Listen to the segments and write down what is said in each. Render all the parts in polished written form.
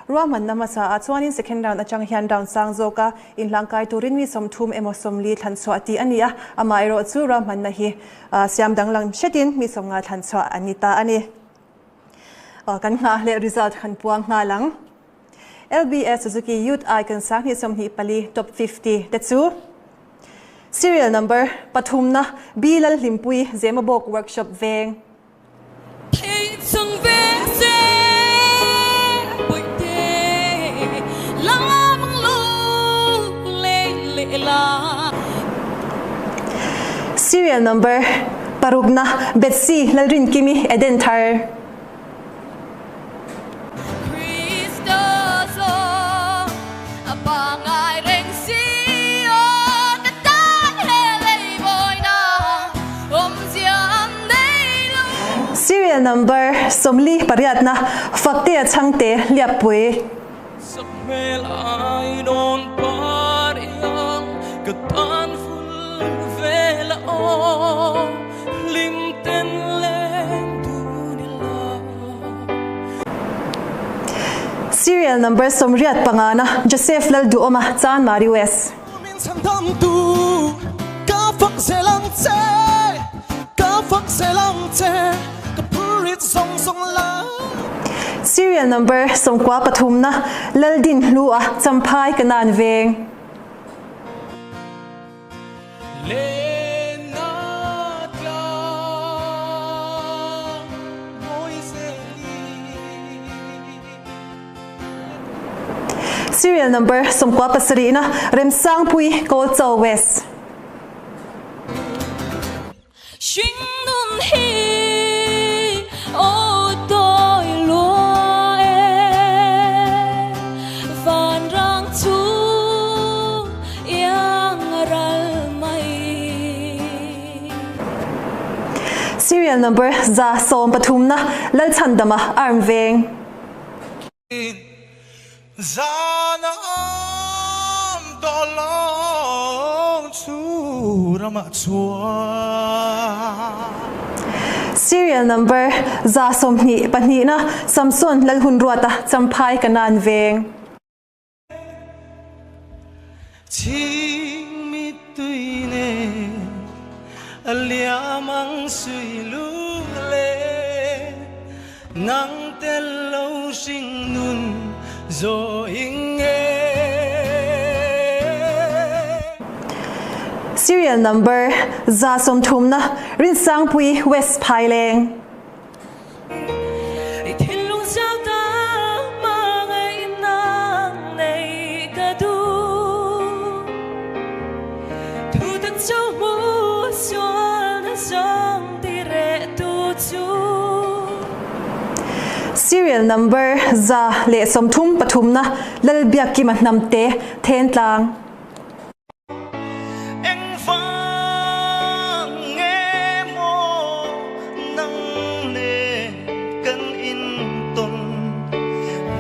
Roman namasa at chuanin second round achang hian round sang zoka in langkai turin mi somthum emosom li thanchwa ti ania amairo chu Roman na hi siam danglang shetin mi somnga thanchwa anita ani kan nga le result khan puang nga lang LBS Suzuki Youth Icon sang hi som hi pali top 50 tetsu serial number pathumna bilal limpui zemabok workshop veng serial number parugna Betsy lalrin kimi edenthar serial number somli pariatna fakte changte liapui sakmel ai don pariang katan ful vela o limten len dunila serial number somriat pangana Joseph laldu oma chan mari west min sandam tu ka fak selang che ka fak selang che serial number somkwa pathumna laldin lua champhai kanan veng serial number somkwa pasarina remsang pui kolchaw west serial number za som pathumna lalchandama armveng zana am dolong surama chua serial number za somni panina samson lalhun ruata champhai kanan veng ching mi tuine aliamang sui lu le nang telo sing nun zo inge serial number za somthumna rinsang pui west phaileng serial number za le somthum pathumna lalbiak ki manamte then tlang eng vang emo nang ne kan in ton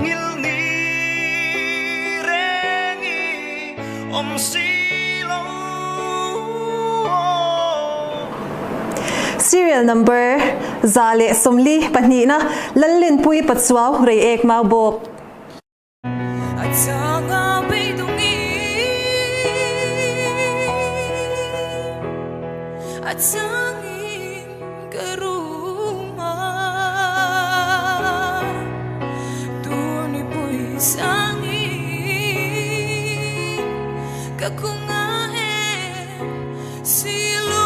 ngil ni rengi om silo serial number za le somli panina lalin pui patsuaw rei ek mau bok achanga beidungi achangin karuma tuni pui sangin kakunga silu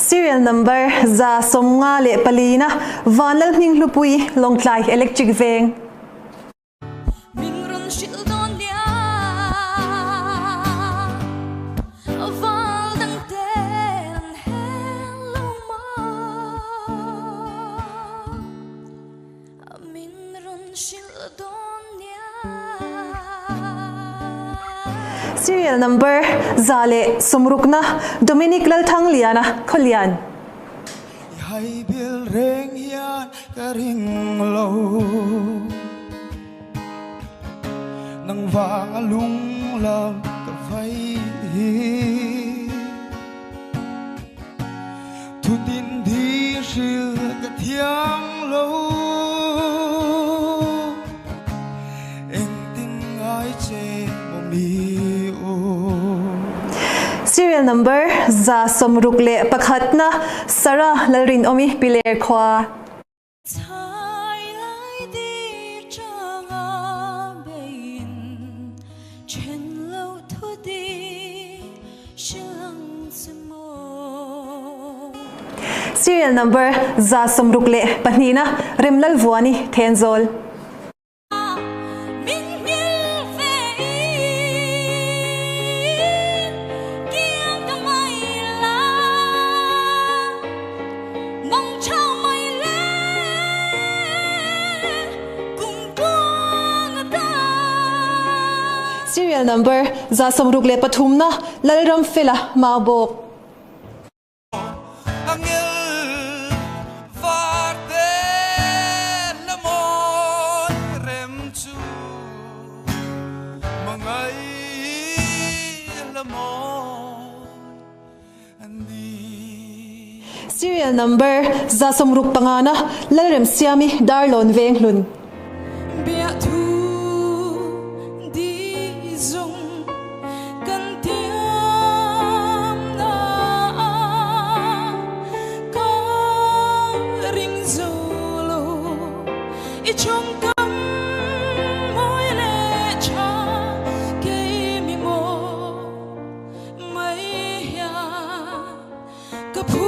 serial number za somnga le palina vanal ning lupui longtlai electric veng mingron shildon lia aval dang ten hello ma mingron shildon lia serial number za le somrukna Dominic lalthang liana kholian hai bil reng hian karing lo nang vang alung lam ka vai thu tin đi rìu cả thiang lâu anh tình ai chê mong đi ô. Serial number za somruk le pakhatna sara lalrin omi piler khwa. Serial number za somruk le panina rimlal vuani thenzol. Serial number za somruk le pathumna lalram fela mabok. Serial number za somruk pangana lalrem siami darlon venglun. Bia thu di zong kan tiam na ka ring zolo I chong kam moi le cha ke mi mo mai ya ka phu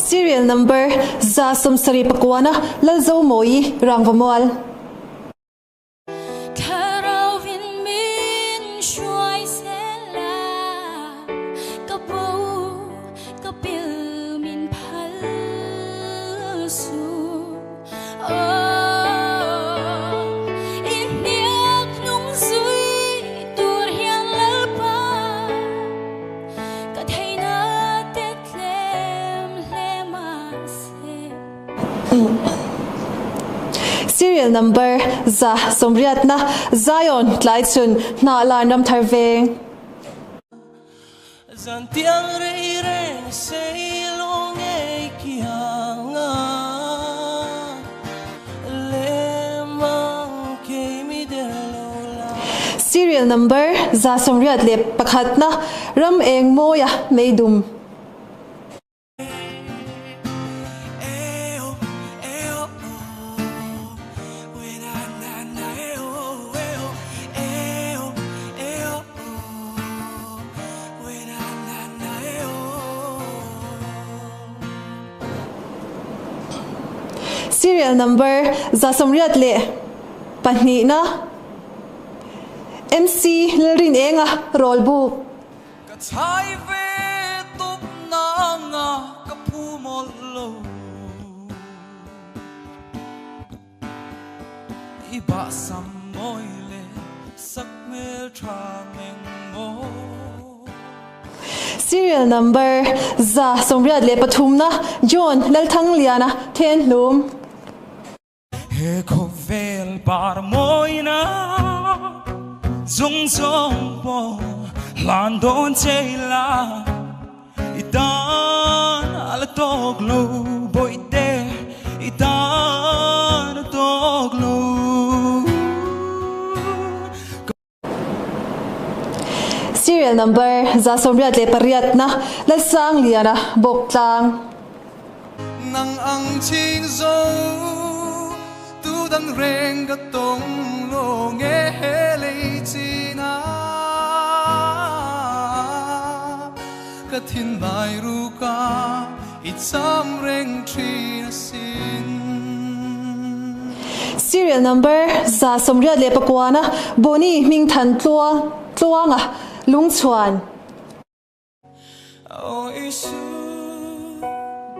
Serial number za somsari pakwana lalzo moi rangvamual. Serial number za somriatna Zion tlaitsun na alarm tharveng. Zantiang rei reng sei long ei kianga lemang ke mi delola. Serial number za somriat le pakhatna ram eng moya meidum. Serial number za somriat le pani na MC lalrin enga roll book. Ka chai ve tup na nga ka pu mol lo iba sam moi le sak mel tra meng mo. Serial number za somriat le pathumna John lalthang liana then lum. He ko vel bar moina zong zong po lan don chela itan al tog lo boite itan tog lo. Serial number za somriat le pariatna lalsang liana boktlang. Nang ang ching zo dang reng ga tong lo nge le china ka thin mai ru ka I cham reng thrina sin. Serial number za somriat le pakwana boni ming than tluanga lungchuan. O isu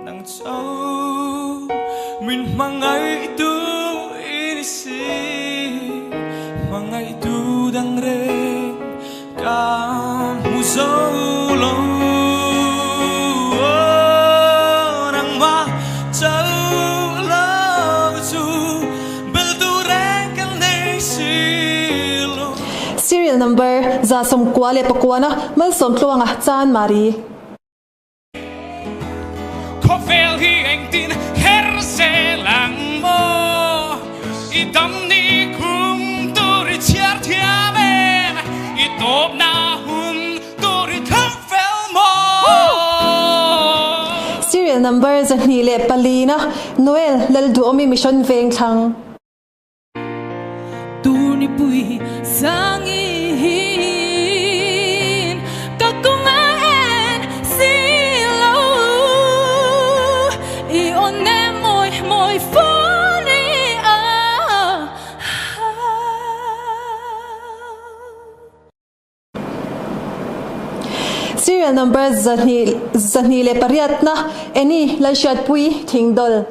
nang chau min mangai tu mangai tu dang re ka mu solo nang ma chau lo Serial number za som kwa le pakwa na mal som tluanga chan mari. Có phèo hi anh tin her sẽ lặng mơ i tâm ni kum tôi chia thia bên i top na hun tôi thắc phèo mơ. Serial number za ni le palina Noel lal du omi mission veng thang. Tu ni pui sang in các công an silo i on em môi môi funny ah. Serial number za ni le pariat na eni lal shat pui thing dol.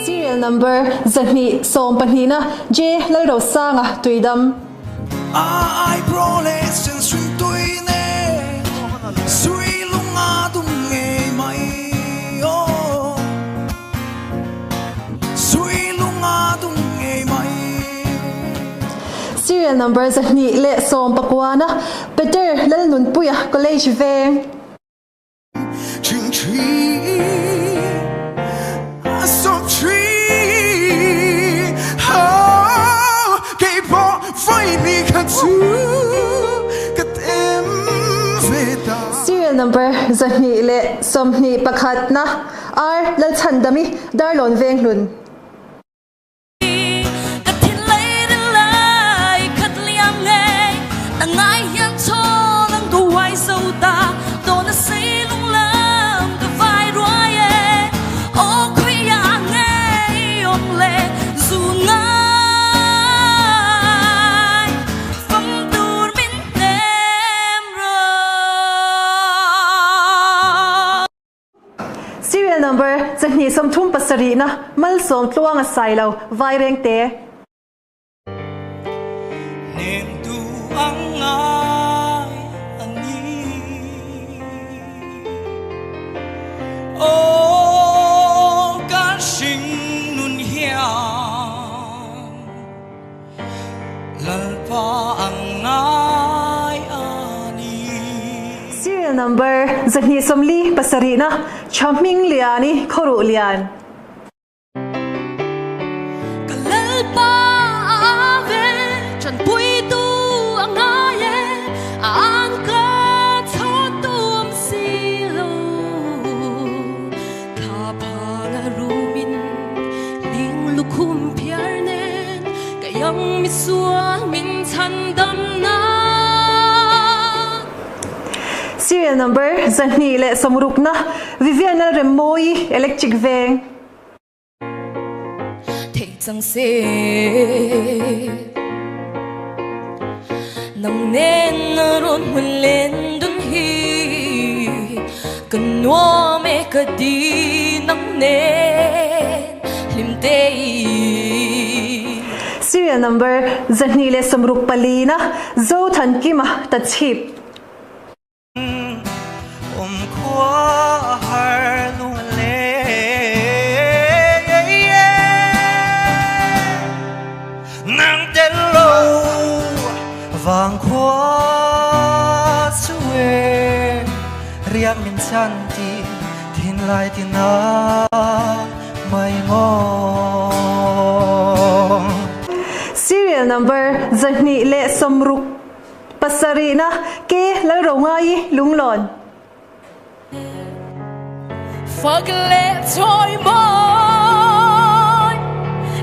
Serial number zahni som panhina J lal ro sanga tuidam. ai proles en swing tuine sui lunga tung nge mai o sui lunga tung nge mai. Serial number zahni le som pakwana Peter lal nun puya college veng. Ching tree, a soft tree. Oh, keep on fighting em về ta. Serial number zahni le somni pakhat na R lal chandami darlon veng lun. Serial number zahni som thum pasari na mal som tluanga sailo vai reng te. Nên tu ang ai ani o ca sinh nun hiang lal pa ang ai ani. Serial number zahni som li pasari na chaming liani khoru lian. Kalalpa ave chan pui tu angaye angka chotum silo kapanga rumin ling lukum piarnen kayang misuang min chandam na. Serial number zahni le somruk na Vivian al remoi electric veng. Thế chẳng sẽ nằm nên rôn hun lên đun hi cần nuo mẹ cơ đi nằm nên lim tê. Serial number zahni le somruk palina zo than kima tachip. Qua har lung lê nàng tên lâu vàng qua xuê riêng mình chăn ti tin lại tin na mai ngon. Serial number zahni le somruk pasari na ke lal ro ngai lunglon. Phật lệ trôi môi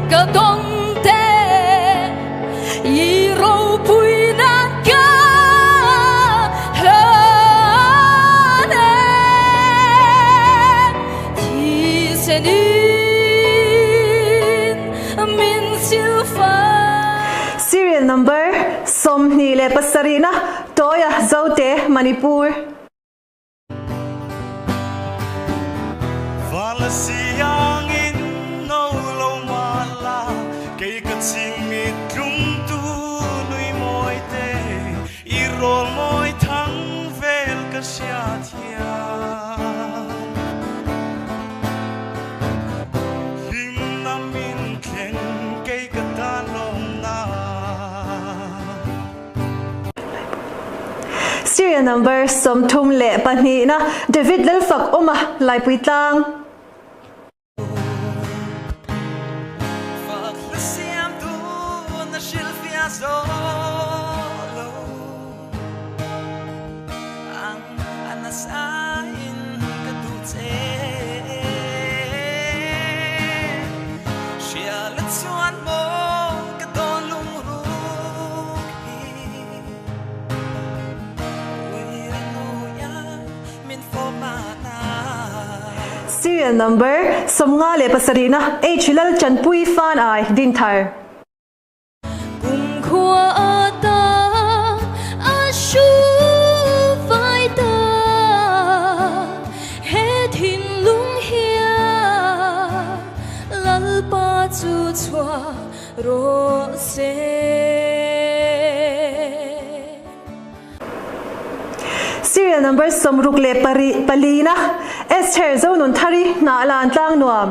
cả đông tê y râu bùi nát ca hên thì sẽ đến min siêu phật. Serial number somni le pasari na toya zote Manipur. Siang in nâu lâu mà la cây cất chim mịt rung tu nuôi Serial number som thum le pani na David lalfak oma lai pui tlang. Serial number som nga le pasari na Hilal chan pui fan ai din thar. Cùng khoa ta ashu vai ta hết hin lung hia lal pa chu chua ro se. Serial number som ruk le pali na Esther Zawng nun thari na lan tlang nuam.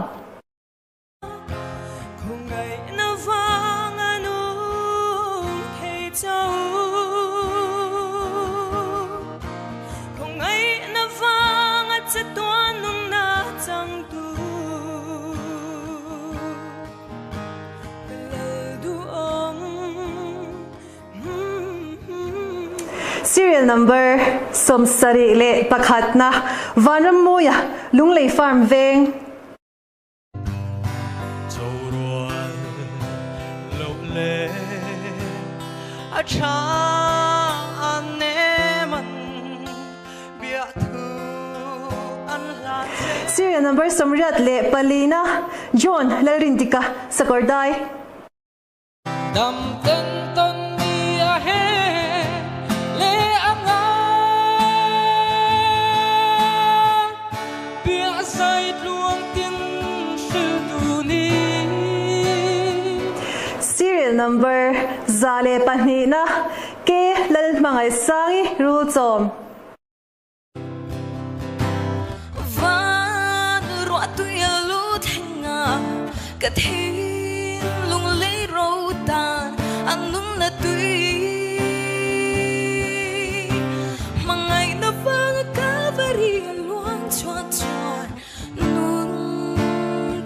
Serial number som sari le pakhat na vanram moya lunglei farm veng. Serial number som rat le palina John lalrindika sakordai. Dam ten ton dia he le anga bia sai luang tin su tu ni. Serial number zale pani na ke lal mangai sangi ru chom. Van ro tu ya lu thenga ka thin lung le ro tan anung na tui mangai na vang ka vari luang chuan chuan nun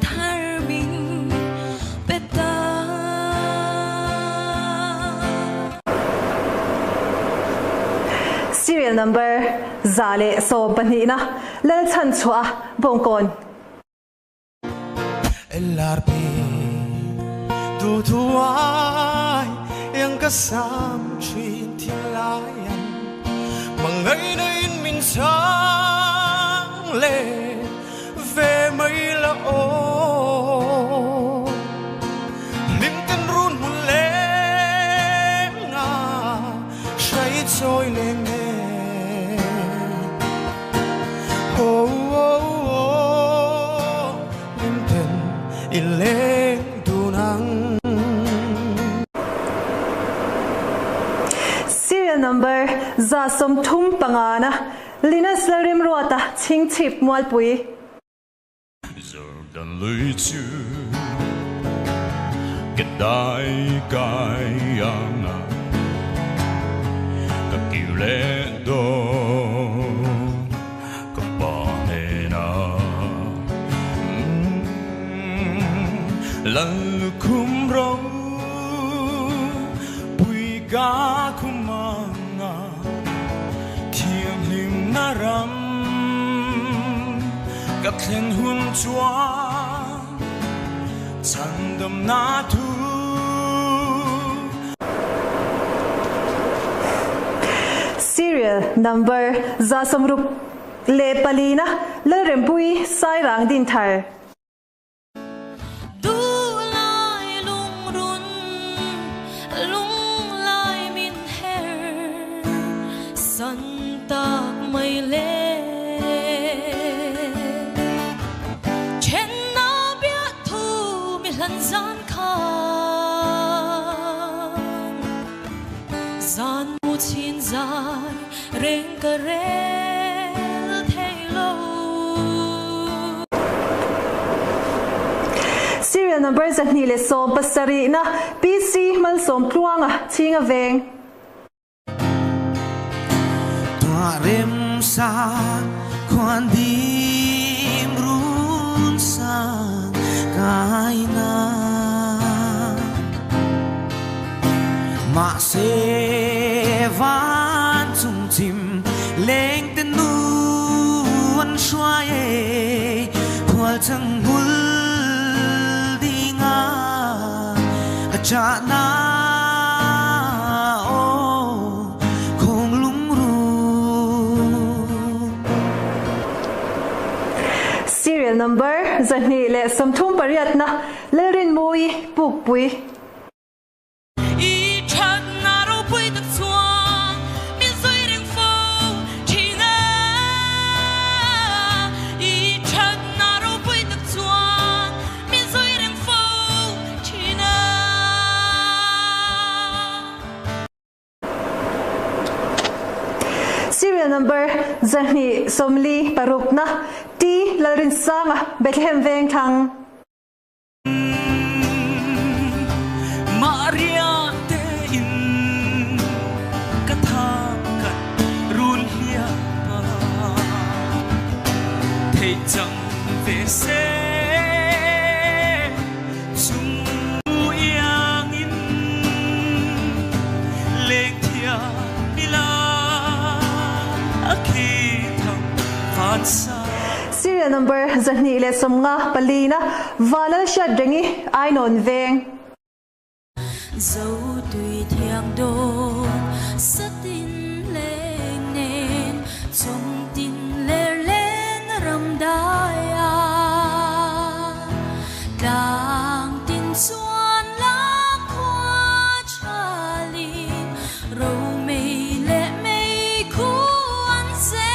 thar min peta. Serial number zale so pani na lal chan chua bongkon. LRP tu tuai yang kasam chin thilayan mangai na in min sang le ve mai la o lim ten run hun le nga shai choi le nge ileng dunang. Serial number za som thum pangana linas larim ruata ching chip mual pui. Jordan lui chu kedai kayana kakile do lal kum rau pui ga kumanga thiam him naram kat thlen hun chua chandam na thu. Serial number za som rup le palina lal rempui sai rang din thar. Serial number zahni le som pasari na PC mal som pluanga chinga veng. Tu rem sa khoan dim run sang kai na ma se van chung chim leng ten nu an shwai phwal chang hul dinga cha na Serial number zani le somthum pariat na lerin mui puk pui Serial number zani somli parukna ti lerin sanga Bethlehem veng thang Maria te in katha kat run hia pa thei chang ve se sum yang in lek thia mila akhi tham phan sa Serial number zani le somnga palina valal sha drengi ainon veng dấu tùy thiang đôn sát tin lên nên trong tin lê lên rầm đai à đang tin xuân lá hoa cha linh râu mây lệ mây cuốn xe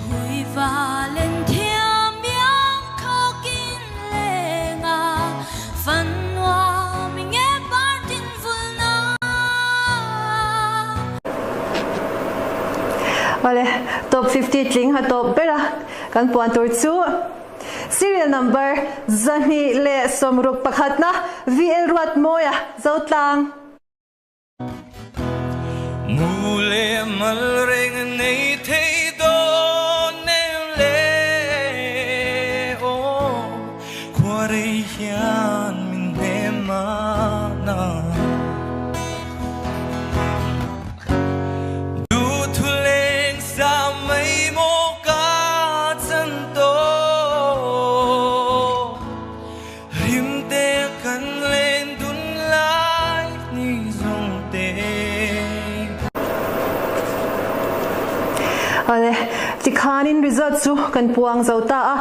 hui và lên thiam miếng khóc kín lệ ngà phân Vale, top 50 tling ha top bera kan puan tur chu serial number zani le somruk pakhatna VL ruat moya zotlang mule mal reng nei thei do ne le o khwari hian min ne ma na Ale tikhanin result chu kan puang zota a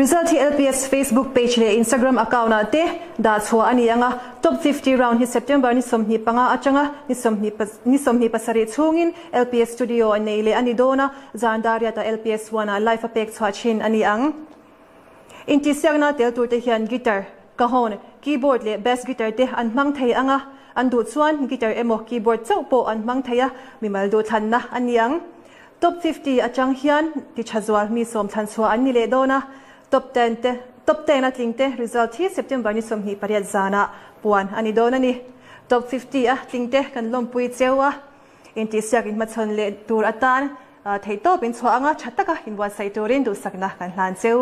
result hi LPS Facebook page le Instagram account ate da chua ani anga top 50 round hi September ni somni panga achanga ni somni pasari chungin LPS studio anei le ani dona zandaria ta LPS 1 live apek chwachin ani ang inti siagna tel tur te hian guitar kahon keyboard le bass guitar te an mang thei anga an du chuan guitar emo keyboard chaupo an mang theia mimal du thanna ani ang top 50 achang hian ti chazwal mi som than chua an ni le dona top 10 atlingte result hi September ni som hi pariat zana puan ani dona ni top 50 a tlingte kan lompui chewa inti siak in machon le tur atan thei top in chwa anga thataka in wa sai turin du sakna kan hlan cheu